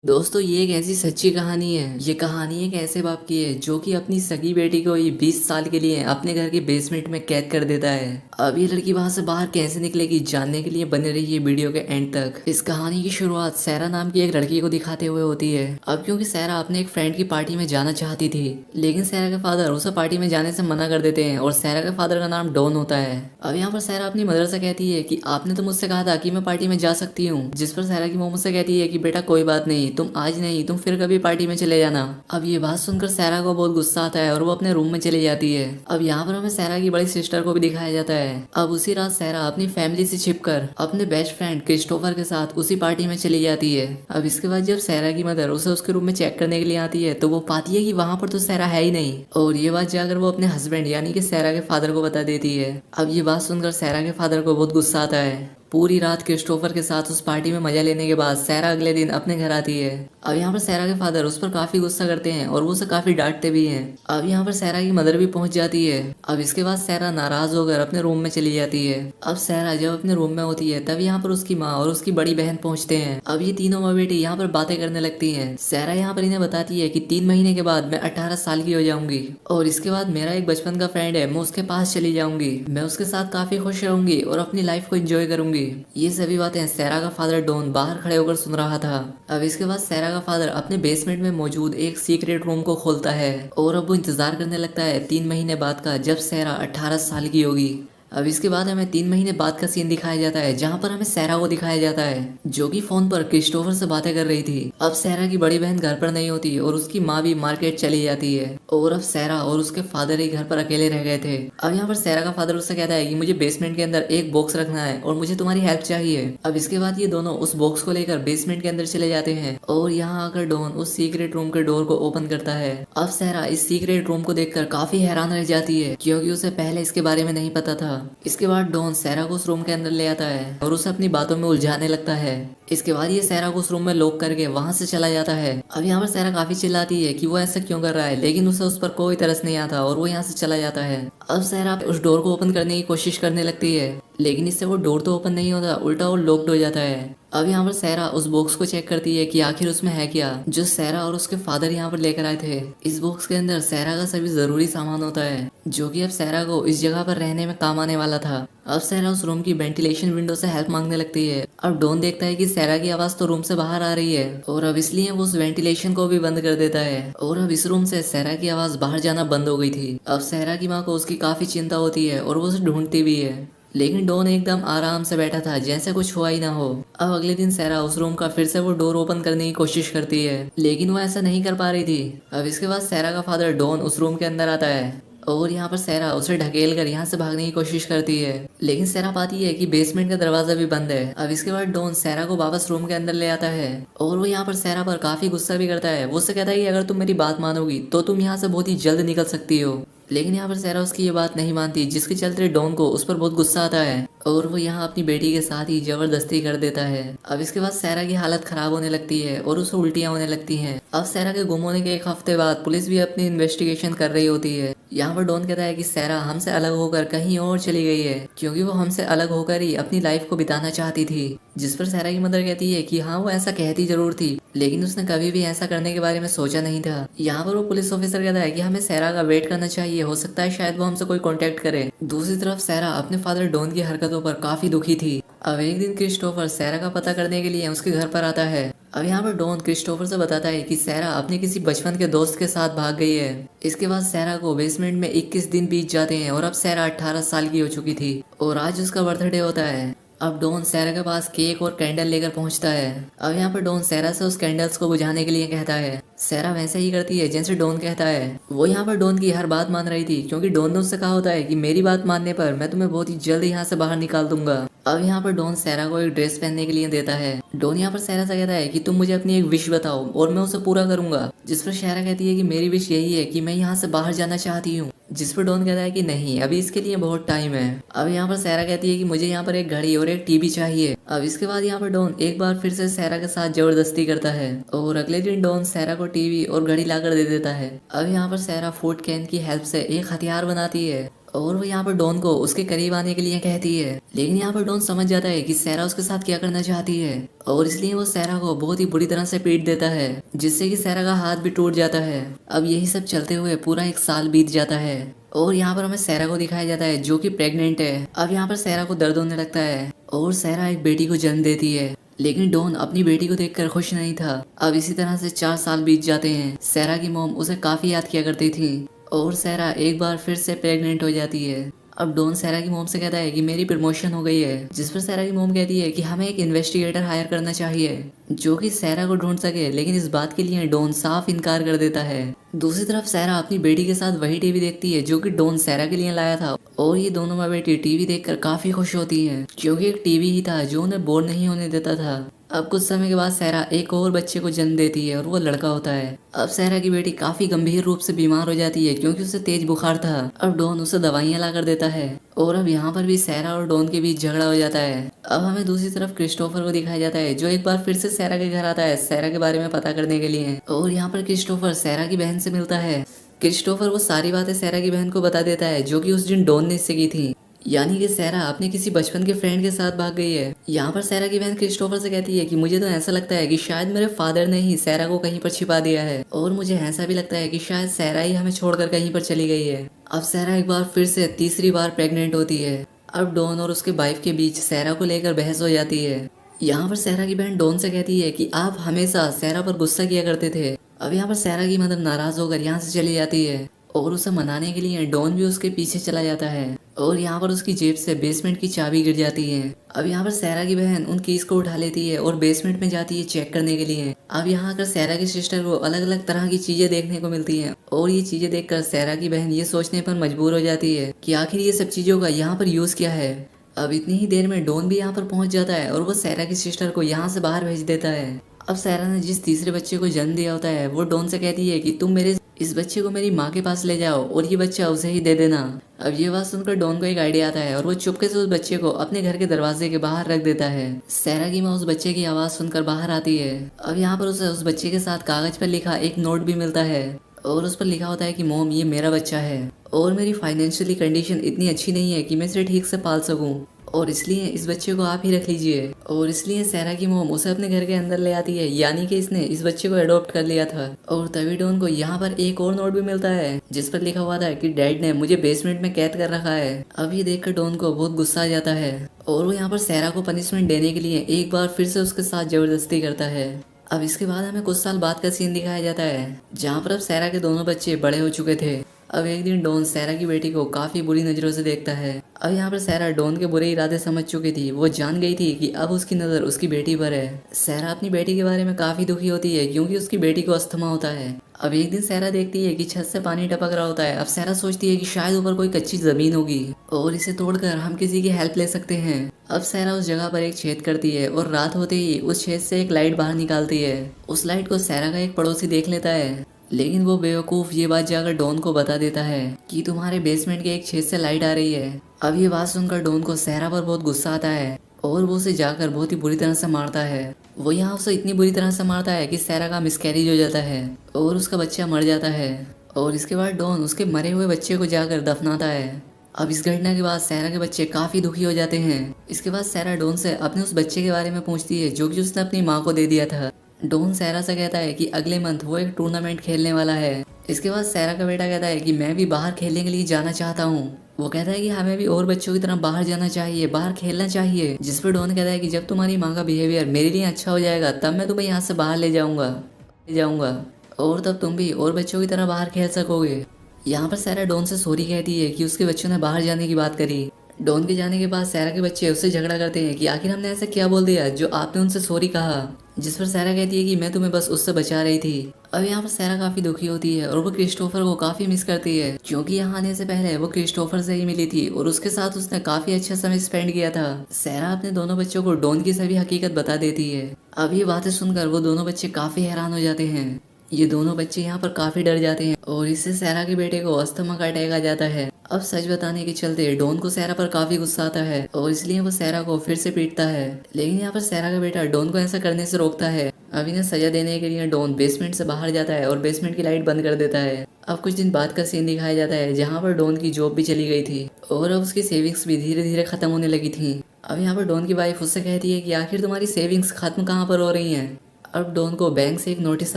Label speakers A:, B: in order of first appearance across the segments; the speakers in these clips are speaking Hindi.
A: दोस्तों ये एक ऐसी सच्ची कहानी है। ये कहानी एक ऐसे बाप की है जो कि अपनी सगी बेटी को ये 20 साल के लिए अपने घर के बेसमेंट में कैद कर देता है। अब ये लड़की वहां से बाहर कैसे निकलेगी जानने के लिए बने रहिए वीडियो के एंड तक। इस कहानी की शुरुआत सैरा नाम की एक लड़की को दिखाते हुए होती है। अब क्योंकि सैरा अपने एक फ्रेंड की पार्टी में जाना चाहती थी, लेकिन सैरा के फादर उसे पार्टी में जाने से मना कर देते हैं और सैरा के फादर का नाम डॉन होता है। अब यहाँ पर सैरा अपनी मदर से कहती है कि आपने तो मुझसे कहा था कि मैं पार्टी में जा सकती हूँ, जिस पर सैरा की मोम से कहती है कि बेटा कोई बात नहीं, तुम आज नहीं तुम फिर कभी पार्टी में चले जाना। अब ये बात सुनकर सैरा को बहुत गुस्सा आता है और वो अपने रूम में चली जाती है। अब यहाँ पर हमें सैरा की बड़ी सिस्टर को भी दिखाया जाता है। अब उसी रात सैरा अपनी फैमिली से छिपकर अपने बेस्ट फ्रेंड क्रिस्टोफर के साथ उसी पार्टी में चली जाती है। अब इसके बाद जब सैरा की मदर उसे उसके रूम में चेक करने के लिए आती है तो वो पाती है कि वहाँ पर तो सैरा है ही नहीं, और ये बात जाकर वो अपने हस्बैंड यानी कि सैरा के फादर को बता देती है। अब ये बात सुनकर सैरा के फादर को बहुत गुस्सा आता है। पूरी रात क्रिस्टोफर के साथ उस पार्टी में मजा लेने के बाद सैरा अगले दिन अपने घर आती है। अब यहाँ पर सैरा के फादर उस पर काफी गुस्सा करते हैं और वो उसे काफी डांटते भी हैं। अब यहाँ पर सैरा की मदर भी पहुंच जाती है। अब इसके बाद सैरा नाराज होकर अपने रूम में चली जाती है। अब सैरा जब अपने रूम में होती है तब यहाँ पर उसकी माँ और उसकी बड़ी बहन पहुंचते हैं। अब ये तीनों माँ बेटी यहाँ पर बातें करने लगती है। सैरा यहाँ पर इन्हें बताती है कि 3 महीने के बाद मैं 18 साल की हो जाऊंगी और इसके बाद मेरा एक बचपन का फ्रेंड है, मैं उसके पास चली जाऊंगी, मैं उसके साथ काफी खुश रहूंगी और अपनी लाइफ को एंजॉय करूंगी। ये सभी बातें सैरा का फादर डॉन बाहर खड़े होकर सुन रहा था। अब इसके बाद सैरा का फादर अपने बेसमेंट में मौजूद एक सीक्रेट रूम को खोलता है और अब वो इंतजार करने लगता है 3 महीने बाद का, जब सैरा 18 साल की होगी। अब इसके बाद हमें 3 महीने बाद का सीन दिखाया जाता है जहाँ पर हमें सैरा को दिखाया जाता है जो कि फोन पर क्रिस्टोफर से बातें कर रही थी। अब सैरा की बड़ी बहन घर पर नहीं होती और उसकी माँ भी मार्केट चली जाती है और अब सैरा और उसके फादर ही घर पर अकेले रह गए थे। अब यहाँ पर सैरा का फादर उससे कहता है कि मुझे बेसमेंट के अंदर एक बॉक्स रखना है और मुझे तुम्हारी हेल्प चाहिए। अब इसके बाद ये दोनों उस बॉक्स को लेकर बेसमेंट के अंदर चले जाते हैं और यहाँ आकर डॉन उस सीक्रेट रूम के डोर को ओपन करता है। अब सैरा इस सीक्रेट रूम को देखकर काफी हैरान रह जाती है क्योंकि उसे पहले इसके बारे में नहीं पता था। इसके बाद डॉन सैरा को उस रूम के अंदर ले आता है और उसे अपनी बातों में उलझाने लगता है। इसके बाद ये सैरा को उस रूम में लॉक करके वहां से चला जाता है। अब यहाँ पर सैरा काफी चिल्लाती है कि वो ऐसा क्यों कर रहा है, लेकिन उसे उस पर कोई तरस नहीं आता और वो यहाँ से चला जाता है। अब सैरा उस डोर को ओपन करने की कोशिश करने लगती है, लेकिन इससे वो डोर तो ओपन नहीं होता, उल्टा वो लॉक्ड हो जाता है। अब यहाँ पर सैरा उस बॉक्स को चेक करती है कि आखिर उसमें है क्या, जो सैरा और उसके फादर यहाँ पर लेकर आए थे। इस बॉक्स के अंदर सैरा का सभी जरूरी सामान होता है जो कि अब सैरा को इस जगह पर रहने में काम आने वाला था। अब सैरा उस रूम की वेंटिलेशन विंडो से हेल्प मांगने लगती है। अब डॉन देखता है कि सैरा की आवाज तो रूम से बाहर आ रही है और अब इसलिए वो उस वेंटिलेशन को भी बंद कर देता है और अब इस रूम से सैरा की आवाज बाहर जाना बंद हो गई थी। अब सैरा की माँ को उसकी काफी चिंता होती है और वो उसे ढूंढती भी है, लेकिन डॉन एकदम आराम से बैठा था जैसे कुछ हुआ ही ना हो। अब अगले दिन सैरा उस रूम का फिर से वो डोर ओपन करने की कोशिश करती है, लेकिन वो ऐसा नहीं कर पा रही थी। अब इसके बाद सैरा का फादर डॉन उस रूम के अंदर आता है और यहाँ पर सैरा उसे ढकेल कर यहाँ से भागने की कोशिश करती है, लेकिन सैरा पाती है कि बेसमेंट का दरवाजा भी बंद है। अब इसके बाद डॉन सैरा को वापस रूम के अंदर ले आता है और वो यहाँ पर सैरा पर काफी गुस्सा भी करता है। वो उससे कहता है कि अगर तुम मेरी बात मानोगी तो तुम यहाँ से बहुत ही जल्द निकल सकती हो, लेकिन यहाँ पर सैरा उसकी ये बात नहीं मानती, जिसके चलते डॉन को उस पर बहुत गुस्सा आता है और वो यहाँ अपनी बेटी के साथ ही जबरदस्ती कर देता है। अब इसके बाद सैरा की हालत खराब होने लगती है और उसे उल्टियाँ होने लगती हैं। अब सैरा के गुम होने के एक हफ्ते बाद पुलिस भी अपनी इन्वेस्टिगेशन कर रही होती है। यहाँ पर डॉन कहता है कि सैरा हमसे अलग होकर कहीं और चली गई है क्योंकि वो हमसे अलग होकर ही अपनी लाइफ को बिताना चाहती थी, जिस पर सैरा की मदर कहती है कि हाँ वो ऐसा कहती जरूर थी, लेकिन उसने कभी भी ऐसा करने के बारे में सोचा नहीं था। यहाँ पर वो पुलिस ऑफिसर कहता है कि हमें सैरा का वेट करना चाहिए, हो सकता है शायद वो हमसे कोई कांटेक्ट करे। दूसरी तरफ सैरा अपने फादर डॉन की हरकतों पर काफी दुखी थी। अब एक दिन क्रिस्टोफर सैरा का पता करने के लिए उसके घर पर आता है। अब यहाँ पर डॉन क्रिस्टोफर से बताता है कि सैरा अपने किसी बचपन के दोस्त के साथ भाग गई है। इसके बाद सैरा को बेसमेंट में 21 दिन बीत जाते हैं और अब सैरा 18 साल की हो चुकी थी और आज उसका बर्थडे होता है। अब डॉन सैरा के पास केक और कैंडल लेकर पहुंचता है। अब यहाँ पर डॉन सैरा से उस कैंडल्स को बुझाने के लिए कहता है। सैरा वैसे ही करती है जैसे डॉन कहता है। वो यहाँ पर डॉन की हर बात मान रही थी क्योंकि डॉन ने उससे कहा होता है कि मेरी बात मानने पर मैं तुम्हें बहुत ही जल्द यहाँ से बाहर निकाल दूंगा। अब यहाँ पर डॉन सैरा को एक ड्रेस पहनने के लिए देता है। डॉन यहाँ पर सैरा से कहता है कि तुम मुझे अपनी एक विश बताओ और मैं उसे पूरा करूंगा, जिस पर सैरा कहती है कि मेरी विश यही है कि मैं यहाँ से बाहर जाना चाहती हूँ, जिस पर डॉन कहता है कि नहीं अभी इसके लिए बहुत टाइम है। अब यहाँ पर सैरा कहती है कि मुझे यहाँ पर एक घड़ी और एक टीवी चाहिए। अब इसके बाद यहाँ पर डॉन एक बार फिर से सैरा के साथ जबरदस्ती करता है और अगले दिन डॉन सैरा को टीवी और घड़ी लाकर दे देता है। अब यहाँ पर सैरा फूड कैन की हेल्प से एक हथियार बनाती है और वो यहाँ पर डॉन को उसके करीब आने के लिए कहती है, लेकिन यहाँ पर डॉन समझ जाता है कि सैरा उसके साथ क्या करना चाहती है और इसलिए वो सैरा को बहुत ही बुरी तरह से पीट देता है, जिससे कि सैरा का हाथ भी टूट जाता है। अब यही सब चलते हुए पूरा 1 साल बीत जाता है और यहाँ पर हमें सैरा को दिखाया जाता है जो कि प्रेग्नेंट है। अब यहाँ पर सैरा को दर्द होने लगता है और सैरा एक बेटी को जन्म देती है, लेकिन डॉन अपनी बेटी को देखकर खुश नहीं था। अब इसी तरह से 4 साल बीत जाते हैं। सैरा की मॉम उसे काफी याद किया करती थी और सैरा एक बार फिर से प्रेग्नेंट हो जाती है। अब डॉन सैरा की मोम से कहता है कि मेरी प्रमोशन हो गई है, जिस पर सैरा की मोम कहती है कि हमें एक इन्वेस्टिगेटर हायर करना चाहिए जो कि सैरा को ढूंढ सके, लेकिन इस बात के लिए डॉन साफ इनकार कर देता है। दूसरी तरफ सैरा अपनी बेटी के साथ वही टीवी देखती है जो कि डॉन सैरा के लिए लाया था और ये दोनों माँ बेटी टीवी देखकर काफी खुश होती हैं, क्योंकि एक टीवी ही था जो उन्हें बोर नहीं होने देता था। अब कुछ समय के बाद सैरा एक और बच्चे को जन्म देती है और वो लड़का होता है। अब सैरा की बेटी काफी गंभीर रूप से बीमार हो जाती है क्योंकि उसे तेज बुखार था। अब डॉन उसे दवाइयां ला कर देता है और अब यहाँ पर भी सैरा और डॉन के बीच झगड़ा हो जाता है। अब हमें दूसरी तरफ क्रिस्टोफर को दिखाया जाता है जो एक बार फिर से सैरा के घर आता है सैरा के बारे में पता करने के लिए, और यहाँ पर क्रिस्टोफर सैरा की बहन से मिलता है। क्रिस्टोफर वो सारी बातें सैरा की बहन को बता देता है जो कि उस दिन डॉन ने इससे की थी, यानी कि सैरा अपने किसी बचपन के फ्रेंड के साथ भाग गई है। यहाँ पर सैरा की बहन क्रिस्टोफर से कहती है कि मुझे तो ऐसा लगता है कि शायद मेरे फादर ने ही सैरा को कहीं पर छिपा दिया है और मुझे ऐसा भी लगता है कि शायद सैरा ही हमें छोड़कर कहीं पर चली गई है। अब सैरा एक बार फिर से तीसरी बार प्रेग्नेंट होती है। अब डॉन और उसके वाइफ के बीच सैरा को लेकर बहस हो जाती है। यहाँ पर सैरा की बहन डॉन से कहती है कि आप हमेशा सैरा पर गुस्सा किया करते थे। अब यहाँ पर सैरा की मदर नाराज होकर यहाँ से चली जाती है और उसे मनाने के लिए डॉन भी उसके पीछे चला जाता है और यहाँ पर उसकी जेब से बेसमेंट की चाबी गिर जाती है। अब यहाँ पर सैरा की बहन उन कीज को उठा लेती है और बेसमेंट में जाती है चेक करने के लिए। अब यहाँ आकर सैरा की सिस्टर को अलग अलग तरह की चीजें देखने को मिलती हैं और ये चीजें देखकर सैरा की बहन ये सोचने पर मजबूर हो जाती है कि आखिर ये सब चीजों का यहाँ पर यूज क्या है। अब इतनी ही देर में डॉन भी यहाँ पर पहुंच जाता है और वो सैरा की सिस्टर को यहाँ से बाहर भेज देता है। अब सैरा ने जिस तीसरे बच्चे को जन्म दिया होता है वो डॉन से कहती है कि तुम मेरे इस बच्चे को मेरी माँ के पास ले जाओ और ये बच्चा उसे ही दे देना। अब ये बात सुनकर डॉन को एक आइडिया आता है और वो चुपके से उस बच्चे को अपने घर के दरवाजे के बाहर रख देता है। सैरा की माँ उस बच्चे की आवाज सुनकर बाहर आती है। अब यहाँ पर उसे उस बच्चे के साथ कागज पर लिखा एक नोट भी मिलता है और उस पर लिखा होता है कि मॉम ये मेरा बच्चा है और मेरी फाइनेंशियली कंडीशन इतनी अच्छी नहीं है कि मैं इसे ठीक से पाल सकूं और इसलिए इस बच्चे को आप ही रख लीजिए। और इसलिए सैरा की मॉम उसे अपने घर के अंदर ले आती है, यानी कि इसने इस बच्चे को अडॉप्ट कर लिया था। और तभी डॉन को यहाँ पर एक और नोट भी मिलता है जिस पर लिखा हुआ था कि डैड ने मुझे बेसमेंट में कैद कर रखा है। अब ये देखकर डॉन को बहुत गुस्सा आ जाता है और वो यहाँ पर सैरा को पनिशमेंट देने के लिए एक बार फिर से उसके साथ जबरदस्ती करता है। अब इसके बाद हमें कुछ साल बाद का सीन दिखाया जाता है जहाँ पर अब सैरा के दोनों बच्चे बड़े हो चुके थे। अब एक दिन डॉन सैरा की बेटी को काफी बुरी नजरों से देखता है। अब यहाँ पर सैरा डॉन के बुरे इरादे समझ चुकी थी। वो जान गई थी कि अब उसकी नजर उसकी बेटी पर है। सैरा अपनी बेटी के बारे में काफी दुखी होती है क्योंकि उसकी बेटी को अस्थमा होता है। अब एक दिन सैरा देखती है कि छत से पानी टपक रहा होता है। अब सैरा सोचती है कि शायद ऊपर कोई कच्ची जमीन होगी और इसे तोड़कर हम किसी की हेल्प ले सकते हैं। अब सैरा उस जगह पर एक छेद करती है और रात होते ही उस छेद से एक लाइट बाहर निकालती है। उस लाइट को सैरा का एक पड़ोसी देख लेता है, लेकिन वो बेवकूफ ये बात जाकर डॉन को बता देता है कि तुम्हारे बेसमेंट के एक छेद से लाइट आ रही है। अब ये बात सुनकर डॉन को सैरा पर बहुत गुस्सा आता है और वो उसे जाकर बहुत ही बुरी तरह से मारता है। वो यहाँ उसे इतनी बुरी तरह से मारता है कि सैरा का मिसकैरेज हो जाता है और उसका बच्चा मर जाता है। और इसके बाद डॉन उसके मरे हुए बच्चे को जाकर दफनाता है। अब इस घटना के बाद सैरा के बच्चे काफी दुखी हो जाते हैं। इसके बाद सैरा डॉन से अपने उस बच्चे के बारे में पूछती है जो कि उसने अपनी माँ को दे दिया था। डॉन सैरा से कहता है कि अगले मंथ वो एक टूर्नामेंट खेलने वाला है। इसके बाद सैरा का बेटा कहता है कि मैं भी बाहर खेलने के लिए जाना चाहता हूँ। वो कहता है कि हमें भी और बच्चों की तरह बाहर जाना चाहिए, बाहर खेलना चाहिए। जिस पर डॉन कहता है कि जब तुम्हारी माँ का बिहेवियर मेरे लिए अच्छा हो जाएगा तब मैं तुम्हें यहाँ से बाहर ले जाऊंगा और तब तुम भी और बच्चों की तरह बाहर खेल सकोगे। यहाँ पर सैरा डॉन से सॉरी कहती है कि उसके बच्चों ने बाहर जाने की बात करी। डॉन के जाने के बाद सैरा के बच्चे उससे झगड़ा करते हैं कि आखिर हमने ऐसा क्या बोल दिया जो आपने उनसे सॉरी कहा। जिस पर सैरा कहती है कि मैं तुम्हें बस उससे बचा रही थी। अब यहाँ पर सैरा काफी दुखी होती है और वो क्रिस्टोफर को काफी मिस करती है क्योंकि यहाँ आने से पहले वो क्रिस्टोफर से ही मिली थी और उसके साथ उसने काफी अच्छा समय स्पेंड किया था। सैरा अपने दोनों बच्चों को डॉन की सभी हकीकत बता देती है। अब ये बातें सुनकर वो दोनों बच्चे काफी हैरान हो जाते हैं ये दोनों बच्चे यहाँ पर काफी डर जाते हैं और इससे सहरा के बेटे को अस्थमा का अटैक आ जाता है। अब सच बताने के चलते डॉन को सहरा पर काफी गुस्सा आता है और इसलिए वो सहरा को फिर से पीटता है, लेकिन यहाँ पर सहरा का बेटा डॉन को ऐसा करने से रोकता है। अब इन्हें सजा देने के लिए डॉन बेसमेंट से बाहर जाता है और बेसमेंट की लाइट बंद कर देता है। अब कुछ दिन बाद का सीन दिखाया जाता है जहाँ पर डॉन की जॉब भी चली गई थी और अब उसकी सेविंग्स भी धीरे धीरे खत्म होने लगी थी। अब यहाँ पर डॉन की वाइफ उससे कहती है कि आखिर तुम्हारी सेविंग्स खत्म कहाँ पर हो रही हैं। अब डॉन को बैंक से एक नोटिस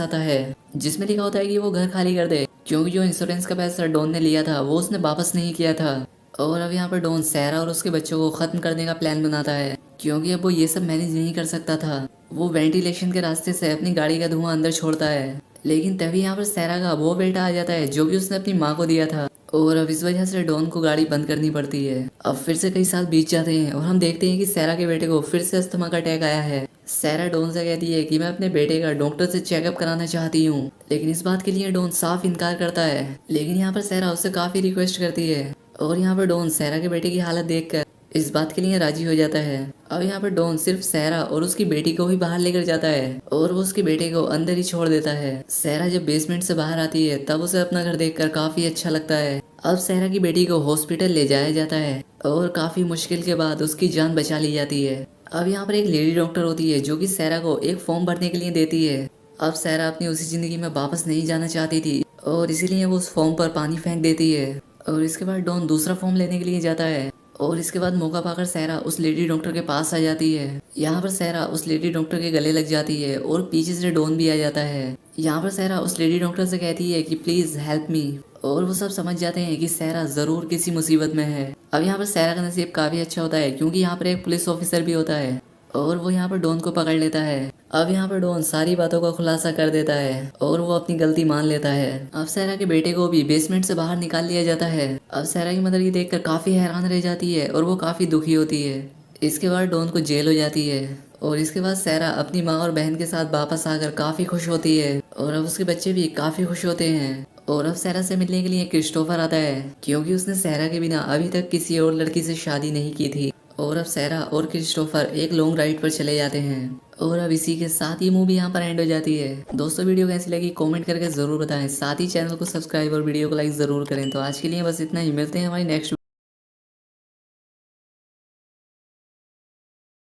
A: आता है जिसमें लिखा होता है कि वो घर खाली कर दे, क्योंकि जो इंश्योरेंस का पैसा डॉन ने लिया था वो उसने वापस नहीं किया था। और अब यहाँ पर डॉन सहरा और उसके बच्चों को खत्म करने का प्लान बनाता है, क्योंकि अब वो ये सब मैनेज नहीं कर सकता था। वो वेंटिलेशन के रास्ते से अपनी गाड़ी का धुआं अंदर छोड़ता है, लेकिन तभी यहाँ पर सहरा का वो बेटा आ जाता है जो कि उसने अपनी माँ को दिया था और अब इस वजह से डॉन को गाड़ी बंद करनी पड़ती है। अब फिर से कई साल बीत जाते हैं और हम देखते हैं कि सहरा के बेटे को फिर से अस्थमा का अटैक आया है। सहरा डॉन से कहती है कि मैं अपने बेटे का डॉक्टर से चेकअप कराना चाहती हूँ, लेकिन इस बात के लिए डॉन साफ इनकार करता है। लेकिन यहाँ पर सहरा उससे काफी रिक्वेस्ट करती है और यहाँ पर डॉन सहरा के बेटे की हालत देखकर इस बात के लिए राजी हो जाता है। अब यहाँ पर डॉन सिर्फ सहरा और उसकी बेटी को ही बाहर लेकर जाता है और वो उसके बेटे को अंदर ही छोड़ देता है। सहरा जब बेसमेंट से बाहर आती है तब उसे अपना घर देखकर काफी अच्छा लगता है। अब सहरा की बेटी को हॉस्पिटल ले जाया जाता है और काफी मुश्किल के बाद उसकी जान बचा ली जाती है। अब यहाँ पर एक लेडी डॉक्टर होती है जो कि सहरा को एक फॉर्म भरने के लिए देती है। अब सहरा अपनी उसी जिंदगी में वापस नहीं जाना चाहती थी और इसीलिए वो उस फॉर्म पर पानी फेंक देती है और इसके बाद डॉन दूसरा फॉर्म लेने के लिए जाता है और इसके बाद मौका पाकर सहरा उस लेडी डॉक्टर के पास आ जाती है। यहाँ पर सहरा उस लेडी डॉक्टर के गले लग जाती है और पीछे से डॉन भी आ जाता है। यहाँ पर सहरा उस लेडी डॉक्टर से कहती है कि प्लीज हेल्प मी और वो सब समझ जाते हैं कि सहरा जरूर किसी मुसीबत में है। अब यहाँ पर सहरा का नसीब काफी अच्छा होता है क्योंकि यहाँ पर एक पुलिस ऑफिसर भी होता है और वो यहाँ पर डॉन को पकड़ लेता है। अब यहाँ पर डॉन सारी बातों का खुलासा कर देता है और वो अपनी गलती मान लेता है। अब सहरा के बेटे को भी बेसमेंट से बाहर निकाल लिया जाता है। अब सहरा की मदर ये देखकर काफी हैरान रह जाती है और वो काफी दुखी होती है। इसके बाद डॉन को जेल हो जाती है और इसके बाद सहरा अपनी माँ और बहन के साथ वापस आकर काफी खुश होती है और अब उसके बच्चे भी काफी खुश होते हैं। और अब सहरा से मिलने के लिए क्रिस्टोफर आता है क्योंकि उसने सहरा के बिना अभी तक किसी और लड़की से शादी नहीं की थी। और अब सहरा और क्रिस्टोफर एक लॉन्ग राइड पर चले जाते हैं और अब इसी के साथ ये मूवी यहाँ पर एंड हो जाती है। दोस्तों वीडियो कैसी लगी कमेंट करके जरूर बताएं, साथ ही चैनल को सब्सक्राइब और वीडियो को लाइक जरूर करें। तो आज के लिए बस इतना ही, मिलते हैं हमारी नेक्स्ट